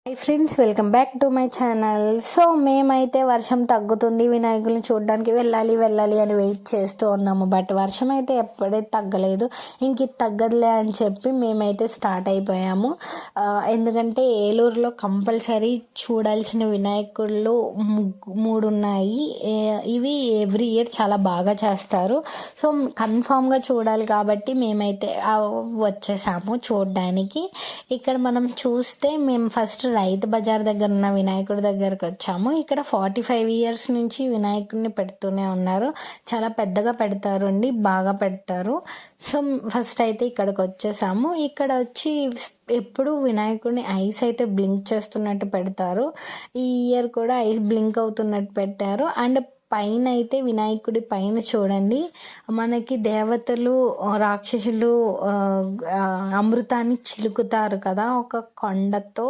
Hi friends, welcome back to my channel. So మేమైతే వర్షం తగ్గుతుంది, వినాయకుల్ని చూడడానికి వెళ్ళాలి అని వెయిట్ చేస్తూ ఉన్నాము. బట్ వర్షం అయితే ఎప్పుడైతే తగ్గలేదు. ఇంక ఇది తగ్గదులే అని చెప్పి మేమైతే స్టార్ట్ అయిపోయాము. ఎందుకంటే ఏలూరులో కంపల్సరీ చూడాల్సిన వినాయకుళ్ళు 3 ఉన్నాయి. ఇవి ఎవ్రీ ఇయర్ చాలా బాగా చేస్తారు. సో కన్ఫామ్గా చూడాలి కాబట్టి మేమైతే వచ్చేసాము చూడడానికి. ఇక్కడ మనం చూస్తే మేము ఫస్ట్ రైతు బజార్ దగ్గర ఉన్న వినాయకుడి దగ్గరకు వచ్చాము. ఇక్కడ 45 years నుంచి వినాయకుడిని పెడుతూనే ఉన్నారు. చాలా పెద్దగా పెడతారు అండి, బాగా పెడతారు. సో ఫస్ట్ అయితే ఇక్కడికి వచ్చేసాము. ఇక్కడ వచ్చి ఎప్పుడు వినాయకుడిని ఐస్ అయితే బ్లింక్ చేస్తున్నట్టు పెడతారు. ఈ ఇయర్ కూడా ఐస్ బ్లింక్ అవుతున్నట్టు పెట్టారు. అండ్ పైన అయితే వినాయకుడి పైన చూడండి, మనకి దేవతలు రాక్షసులు అమృతాన్ని చిలుకుతారు కదా ఒక కొండతో,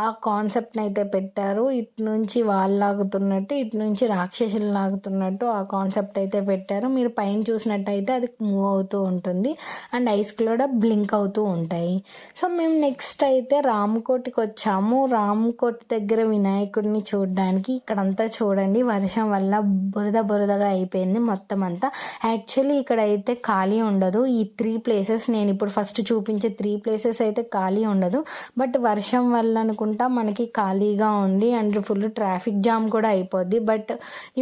ఆ కాన్సెప్ట్ని అయితే పెట్టారు. ఇటు నుంచి వాళ్ళు లాగుతున్నట్టు, ఇటు నుంచి రాక్షసులు లాగుతున్నట్టు ఆ కాన్సెప్ట్ అయితే పెట్టారు. మీరు పైన చూసినట్టయితే అది మూవ్ అవుతూ ఉంటుంది అండ్ ఐస్ కూడా బ్లింక్ అవుతూ ఉంటాయి. సో మేము నెక్స్ట్ అయితే రామ్కోట్కి వచ్చాము. రామ్కోట్ దగ్గర వినాయకుడిని చూడడానికి. ఇక్కడంతా చూడండి, వర్షం వల్ల బురదగా అయిపోయింది మొత్తం అంతా. యాక్చువల్లీ ఇక్కడ అయితే ఖాళీ ఉండదు. ఈ 3 places, నేను ఇప్పుడు ఫస్ట్ చూపించే 3 places అయితే ఖాళీ ఉండదు. బట్ వర్షం వల్ల అనుకుంటా మనకి ఖాళీగా ఉంది అండ్ ఫుల్ ట్రాఫిక్ జామ్ కూడా అయిపోద్ది. బట్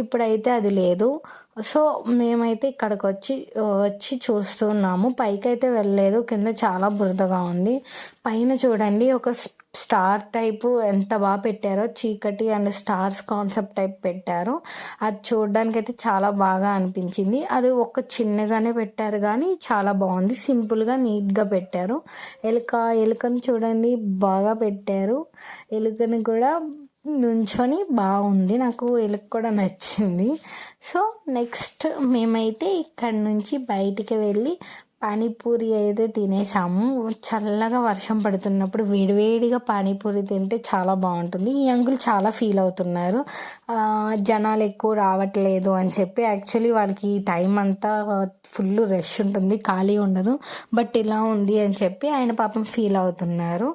ఇప్పుడైతే అది లేదు. సో మేమైతే ఇక్కడికి వచ్చి చూస్తున్నాము. పైకి అయితే వెళ్ళలేదు, కింద చాలా బురదగా ఉంది. పైన చూడండి, ఒక స్టార్ టైపు ఎంత బాగా పెట్టారో, చీకటి అండ్ స్టార్స్ కాన్సెప్ట్ టైప్ పెట్టారు. అది చూడడానికి అయితే చాలా బాగా అనిపించింది. అది ఒక చిన్నగానే పెట్టారు కానీ చాలా బాగుంది, సింపుల్గా నీట్గా పెట్టారు. ఎలుకను చూడండి, బాగా పెట్టారు. ఎలుకని కూడా నుంచొని బాగుంది, నాకు ఎలుక కూడా నచ్చింది. సో నెక్స్ట్ మేమైతే ఇక్కడ నుంచి బయటికి వెళ్ళి పానీపూరి అయితే తినేసాము. చల్లగా వర్షం పడుతున్నప్పుడు వేడివేడిగా పానీపూరి తింటే చాలా బాగుంటుంది. ఈ అంకుల్ చాలా ఫీల్ అవుతున్నారు, జనాలు ఎక్కువ రావట్లేదు అని చెప్పి. యాక్చువల్లీ వాళ్ళకి టైం అంతా ఫుల్ రష్ ఉంటుంది, ఖాళీ ఉండదు. బట్ ఇలా ఉంది అని చెప్పి ఆయన పాపం ఫీల్ అవుతున్నారు.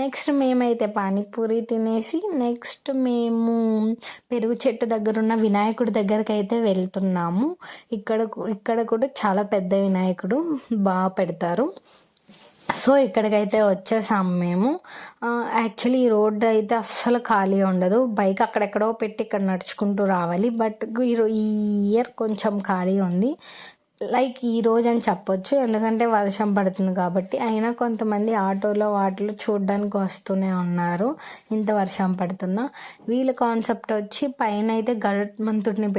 నెక్స్ట్ మేమైతే పానీపూరి తినేసి నెక్స్ట్ మేము పెరుగు చెట్టు దగ్గర ఉన్న వినాయకుడి దగ్గరికి అయితే వెళ్తున్నాము. ఇక్కడ కూడా చాలా పెద్ద వినాయకుడు, బాగా పెడతారు. సో ఇక్కడికైతే వచ్చేసాము మేము. యాక్చువల్లీ ఈ రోడ్డు అయితే అస్సలు ఖాళీ ఉండదు, బైక్ అక్కడెక్కడో పెట్టి ఇక్కడ నడుచుకుంటూ రావాలి. బట్ ఈ ఇయర్ కొంచెం ఖాళీ ఉంది, లైక్ ఈ రోజు అని చెప్పొచ్చు, ఎందుకంటే వర్షం పడుతుంది కాబట్టి. అయినా కొంతమంది ఆటోలో వాటిలో చూడడానికి వస్తూనే ఉన్నారు ఇంత వర్షం పడుతున్నా. వీళ్ళ కాన్సెప్ట్ వచ్చి పైన అయితే గరుత్మంతుడిని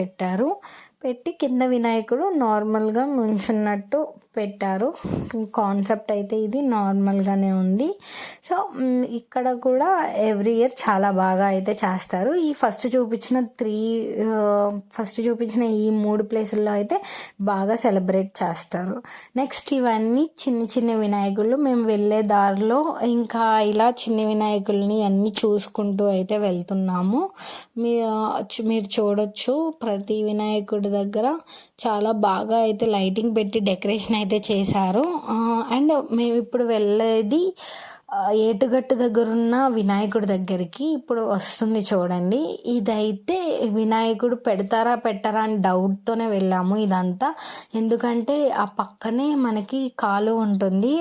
పెట్టి కింద వినాయకుడు నార్మల్గా నుంచున్నట్టు పెట్టారు. కాన్సెప్ట్ అయితే ఇది నార్మల్గానే ఉంది. సో ఇక్కడ కూడా ఎవ్రీ ఇయర్ చాలా బాగా అయితే చేస్తారు. ఈ ఫస్ట్ చూపించిన ఈ 3 ప్లేసుల్లో అయితే బాగా సెలబ్రేట్ చేస్తారు. నెక్స్ట్ ఇవన్నీ చిన్న వినాయకులు. మేము వెళ్ళే దారిలో ఇంకా ఇలా చిన్న వినాయకుల్ని అన్నీ చూసుకుంటూ అయితే వెళ్తున్నాము. మీరు చూడొచ్చు, ప్రతి వినాయకుడి దగ్గర చాలా బాగా అయితే లైటింగ్ పెట్టి డెకరేషన్ అయితే చేశారు. అండ్ మేము ఇప్పుడు వెళ్ళేది ఏటుగట్టు దగ్గర ఉన్న వినాయకుడి దగ్గరికి ఇప్పుడు వస్తుంది చూడండి. ఇదైతే వినాయకుడు పెట్టారా అని డౌట్తోనే వెళ్ళాము ఇదంతా. ఎందుకంటే ఆ పక్కనే మనకి కాలువ ఉంటుంది,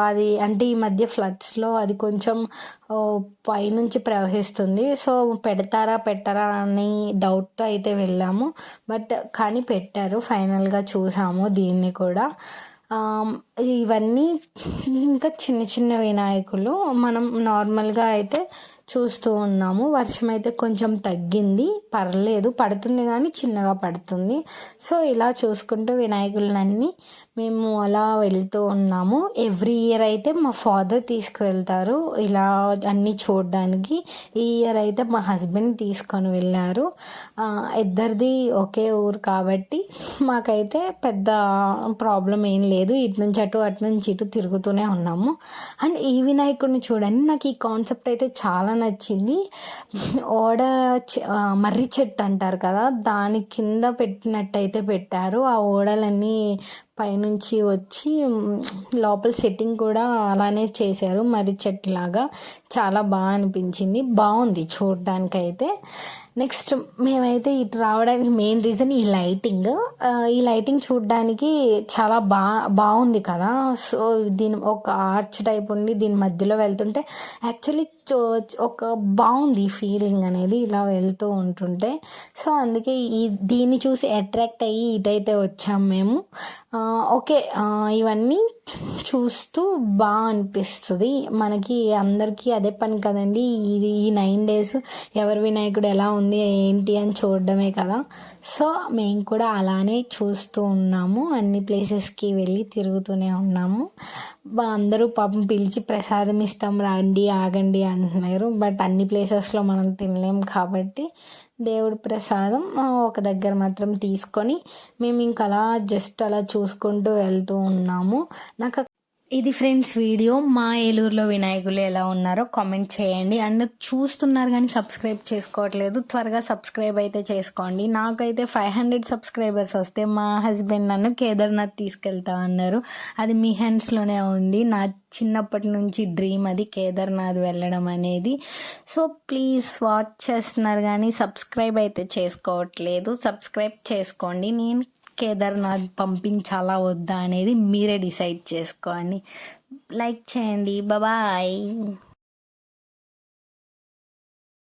అది అంటే ఈ మధ్య ఫ్లడ్స్లో అది కొంచెం పైనుంచి ప్రవహిస్తుంది. సో పెట్టారా అని డౌట్తో అయితే వెళ్ళాము. బట్ కానీ పెట్టారు, ఫైనల్గా చూసాము దీన్ని కూడా. ఇవన్నీ ఇంకా చిన్న వినాయకులు మనం నార్మల్గా అయితే చూస్తూ ఉన్నాము. వర్షం అయితే కొంచెం తగ్గింది, పర్లేదు, పడుతుంది కానీ చిన్నగా పడుతుంది. సో ఇలా చూసుకుంటూ వినాయకులన్నీ మేము అలా వెళ్తూ ఉన్నాము. ఎవ్రీ ఇయర్ అయితే మా ఫాదర్ తీసుకువెళ్తారు ఇలా అన్నీ చూడడానికి. ఈ ఇయర్ అయితే మా హస్బెండ్ తీసుకొని వెళ్ళారు. ఇద్దరిది ఒకే ఊరు కాబట్టి మాకైతే పెద్ద ప్రాబ్లం ఏం లేదు, ఇటు నుంచి అటు నుంచి ఇటు తిరుగుతూనే ఉన్నాము. అండ్ ఈ వినాయకుడిని చూడండి, నాకు ఈ కాన్సెప్ట్ అయితే చాలా నచ్చింది. మర్రి చెట్టు అంటారు కదా, దాని కింద పెట్టినట్టయితే పెట్టారు. ఆ ఓడలన్నీ పైనుంచి వచ్చి లోపల సెట్టింగ్ కూడా అలానే చేశారు, మరి చెట్టులాగా. చాలా బాగా అనిపించింది, బాగుంది చూడడానికైతే. నెక్స్ట్ మేమైతే ఇటు రావడానికి మెయిన్ రీజన్ ఈ లైటింగ్. ఈ లైటింగ్ చూడడానికి చాలా బాగుంది కదా. సో దీని ఒక ఆర్చ్ టైప్ ఉండి దీని మధ్యలో వెళ్తుంటే యాక్చువల్లీ ఒక బాగుంది ఫీలింగ్ అనేది ఇలా వెళ్తూ ఉంటుంటే. సో అందుకే దీన్ని చూసి అట్రాక్ట్ అయ్యి ఇటైతే వచ్చాం మేము. ఓకే, ఇవన్నీ చూస్తూ బాగా అనిపిస్తుంది మనకి. అందరికీ అదే పని కదండి, ఈ 9 days ఎవరి వినాయకుడు ఎలా ఉంది ఏంటి అని చూడడమే కదా. సో మేము కూడా అలానే చూస్తూ ఉన్నాము, అన్ని ప్లేసెస్కి వెళ్ళి తిరుగుతూనే ఉన్నాము. అందరూ పాపం పిలిచి ప్రసాదం ఇస్తాం రండి ఆగండి అంటున్నారు. బట్ అన్ని ప్లేసెస్లో మనం తినలేం కాబట్టి దేవుడి ప్రసాదం ఒక దగ్గర మాత్రం తీసుకొని మేము ఇంకా అలా జస్ట్ అలా చూసుకుంటూ వెళ్తూ ఉన్నాము. ఇది ఫ్రెండ్స్ వీడియో. మా ఏలూరులో వినాయకులు ఎలా ఉన్నారో కామెంట్ చేయండి. అండ్ చూస్తున్నారు కానీ సబ్స్క్రైబ్ చేసుకోవట్లేదు, త్వరగా సబ్స్క్రైబ్ అయితే చేసుకోండి. నాకైతే 500 సబ్స్క్రైబర్స్ వస్తే మా హస్బెండ్ నన్ను కేదార్నాథ్ తీసుకెళ్తా అన్నారు. అది మీ హ్యాండ్స్లోనే ఉంది. నా చిన్నప్పటి నుంచి డ్రీమ్ అది, కేదార్నాథ్ వెళ్ళడం అనేది. సో ప్లీజ్ వాచ్ చేస్తున్నారు కానీ సబ్స్క్రైబ్ అయితే చేసుకోవట్లేదు, సబ్స్క్రైబ్ చేసుకోండి. నేను కేదార్నాథ్ పంపించాలా వద్దా అనేది మీరే డిసైడ్ చేసుకోండి. లైక్ చేయండి. బాయ్.